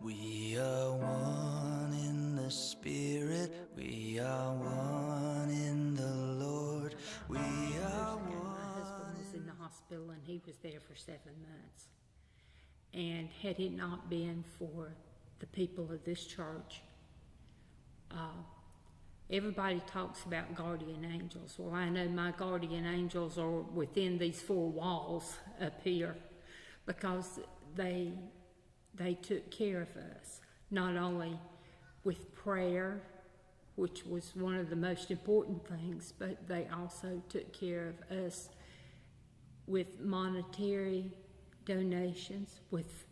We are one in the Spirit, we are one in the Lord, we are My one. husband was in the hospital and he was there for 7 months. And had it not been for the people of this church, everybody talks about guardian angels. Well, I know my guardian angels are within these 4 walls up here because they took care of us, not only with prayer, which was one of the most important things, but they also took care of us with monetary donations, with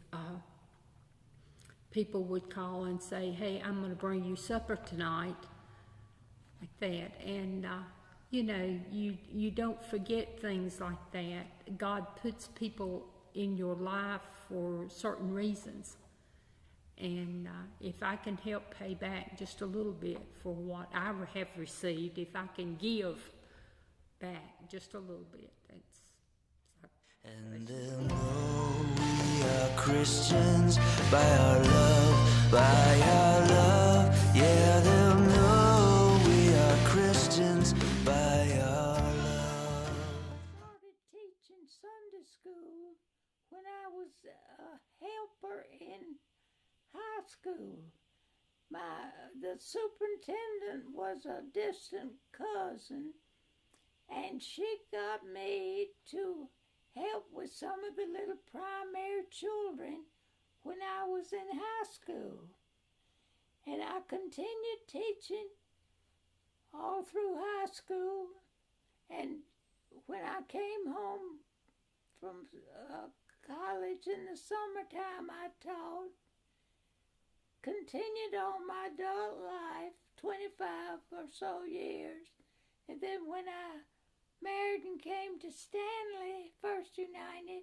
people would call and say, hey, I'm going to bring you supper tonight, like that. And, you don't forget things like that. God puts people in your life for certain reasons. And if I can help pay back just a little bit for what I have received, if I can give back just a little bit, And they'll know we are Christians by our love, by our love. Yeah, they'll know we are Christians by our love. I started teaching Sunday school when I was a helper in high school. The superintendent was a distant cousin, and she got me to help with some of the little primary children when I was in high school. And I continued teaching all through high school, and when I came home from college in the summertime, I taught. Continued on my adult life, 25 or so years. And then when I married and came to Stanley, First United,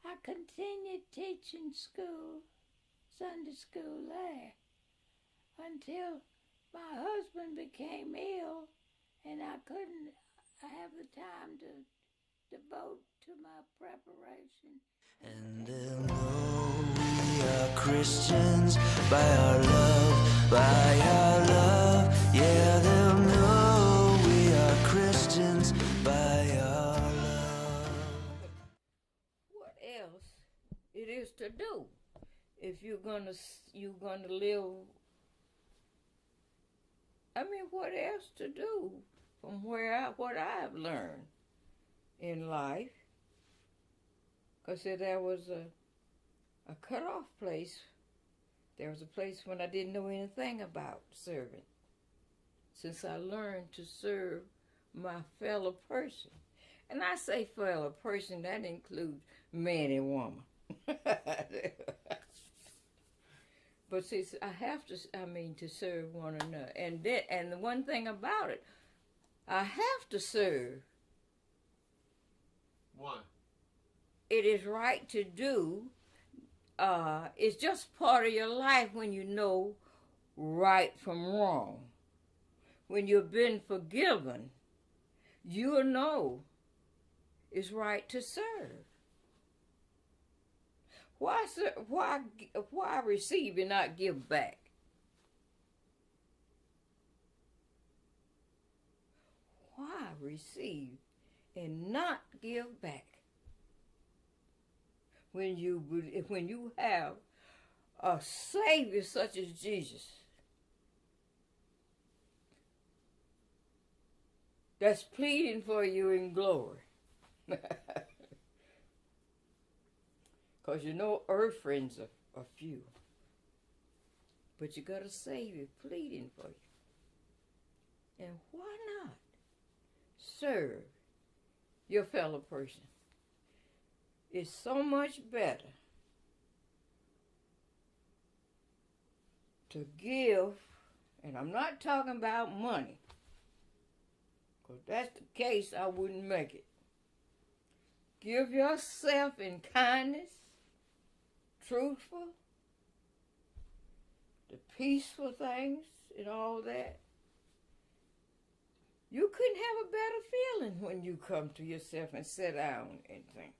I continued teaching school, Sunday school there, until my husband became ill and I couldn't have the time to devote to my preparation. And they'll know we are Christians by our love, by our love. Yeah, they'll know we are Christians by our love. What else it is to do if you're gonna live? I mean, what else to do from what I've learned in life? Because there was a cutoff place. There was a place when I didn't know anything about serving. Since I learned to serve my fellow person. And I say fellow person, that includes man and woman. But see, I have to, to serve one another. And the one thing about it, I have to serve. Why? It is right to do. It's just part of your life when you know right from wrong. When you've been forgiven, you'll know it's right to serve. Why receive and not give back? Why receive and not give back? When you have a Savior such as Jesus, that's pleading for you in glory. Because earth friends are few. But you got a Savior pleading for you. And why not serve your fellow person? It's so much better to give, and I'm not talking about money, because that's the case, I wouldn't make it. Give yourself in kindness, truthful, the peaceful things and all that. You couldn't have a better feeling when you come to yourself and sit down and think.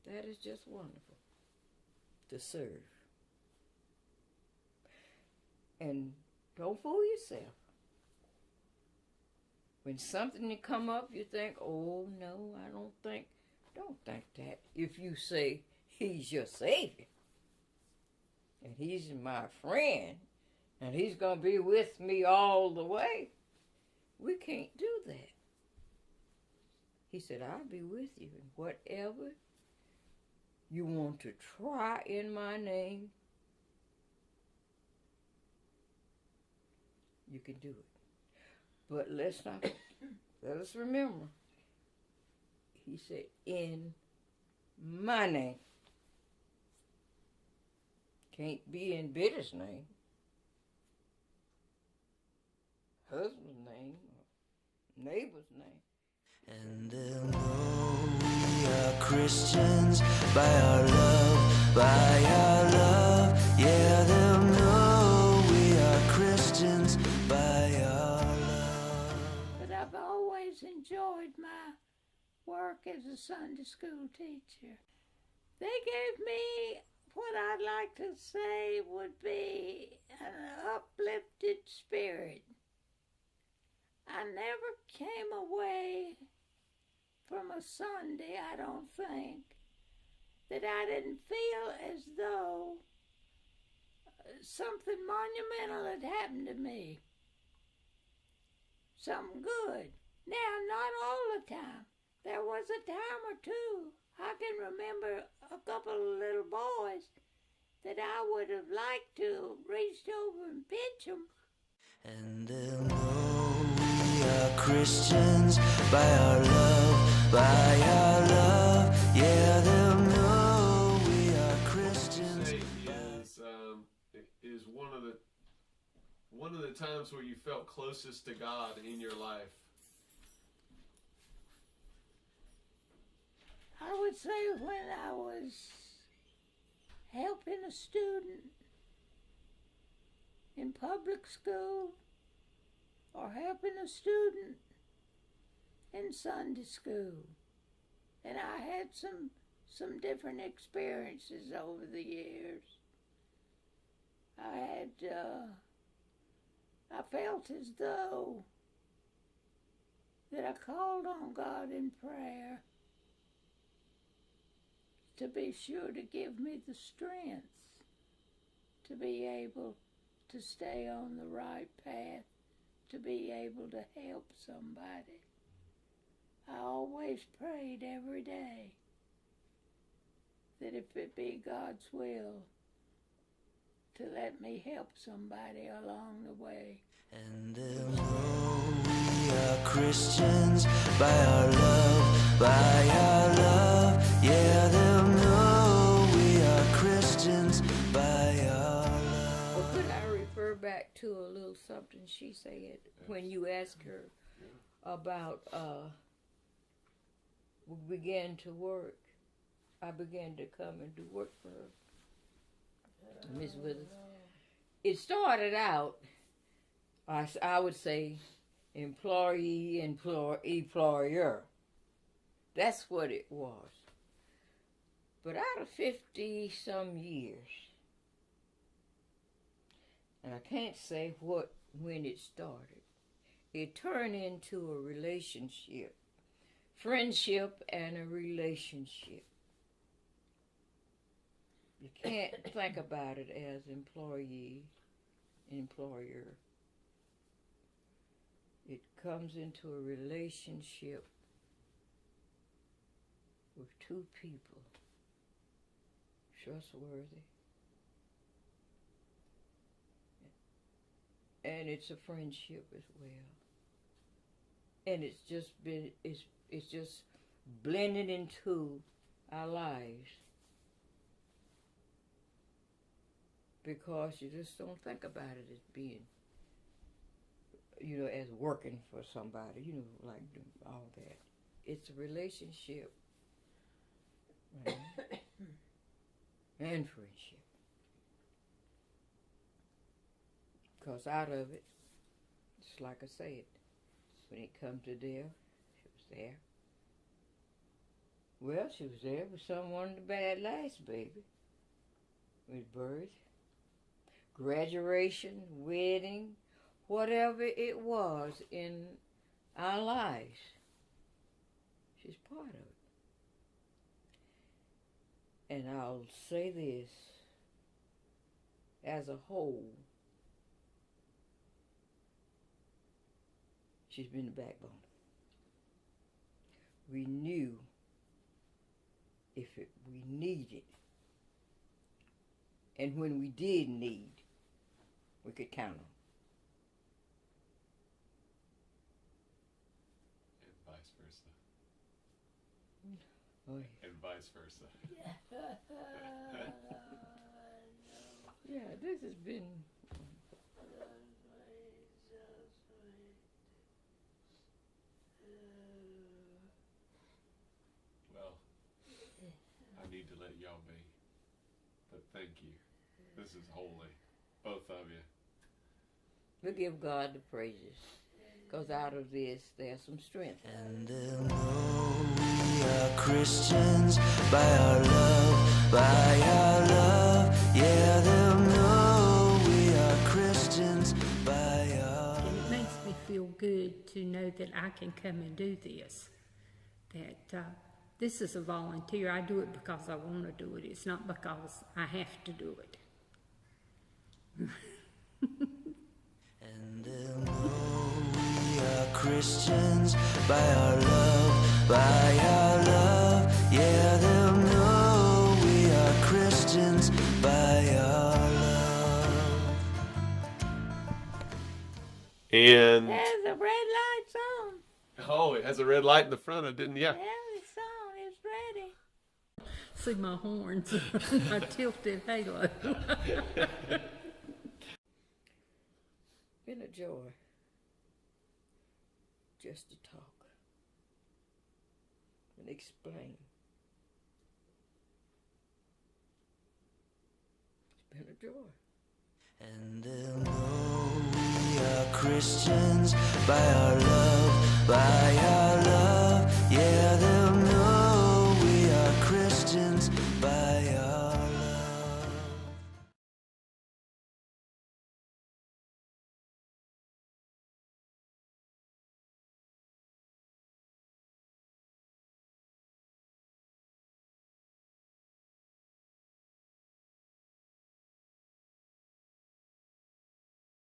That is just wonderful. to serve. And don't fool yourself. When something come up, you think, oh, no, I don't think that. If you say, he's your Savior, and he's my friend, and he's going to be with me all the way, we can't do that. He said, I'll be with you, and whatever you want to try in my name, you can do it. But let us remember, he said, in my name. Can't be in Bitter's name, husband's name, or neighbor's name. And they'll know we are Christians by our love, by our love. Yeah, they'll know we are Christians by our love. But I've always enjoyed my work as a Sunday school teacher. They gave me what I'd like to say would be an uplifted spirit. I never came away from a Sunday, I don't think, that I didn't feel as though something monumental had happened to me. Something good. Now, not all the time. There was a time or two, I can remember a couple of little boys that I would have liked to reach over and pinch them. And they'll know we are Christians by our love, by our love. Yeah, they'll know we are Christians. Is one of the times where you felt closest to God in your life? I would say when I was helping a student in public school or helping a student in Sunday school. And I had some different experiences over the years. I felt as though that I called on God in prayer to be sure to give me the strength to be able to stay on the right path, to be able to help somebody. I always prayed every day that if it be God's will, to let me help somebody along the way. And they'll know we are Christians by our love, by our love. Yeah, they'll know we are Christians by our love. Well, could I refer back to a little something she said when you asked her about we began to work? I began to come and do work for her, Miss Withers. It started out, I would say, employee, employer. That's what it was. But out of 50-some years, and I can't say when it started, it turned into a relationship, friendship and a relationship. You can't think about it as employee, employer. It comes into a relationship with two people, trustworthy, and it's a friendship as well. And it's just blending into our lives. Because you just don't think about it as being, as working for somebody, like all that. It's a relationship and friendship. Because out of it, just like I said, when it comes to death, she was there. Well, she was there with someone the bad last baby. with birth, graduation, wedding, whatever it was in our lives. She's part of it. And I'll say this, as a whole, she's been the backbone. We knew we needed, and when we did need, we could count on. And vice versa. Oh, yeah. And vice versa. Yeah, this has been. Well, I need to let y'all be. But thank you. This is holy. Both of you. We give God the praises, because out of this there's some strength. And they'll know we are Christians by our love, by our love. Yeah, they'll know we are Christians by our love. It makes me feel good to know that I can come and do this. That this is a volunteer. I do it because I want to do it. It's not because I have to do it. And they'll know we are Christians by our love, by our love. Yeah, they'll know we are Christians by our love. And There's the red light's on. oh, it has a red light in the front. I didn't. Yeah. Yeah, it's on. It's ready. See my horns, my tilted halo. Been a joy just to talk and explain. It's been a joy. And they'll know we are Christians by our love, by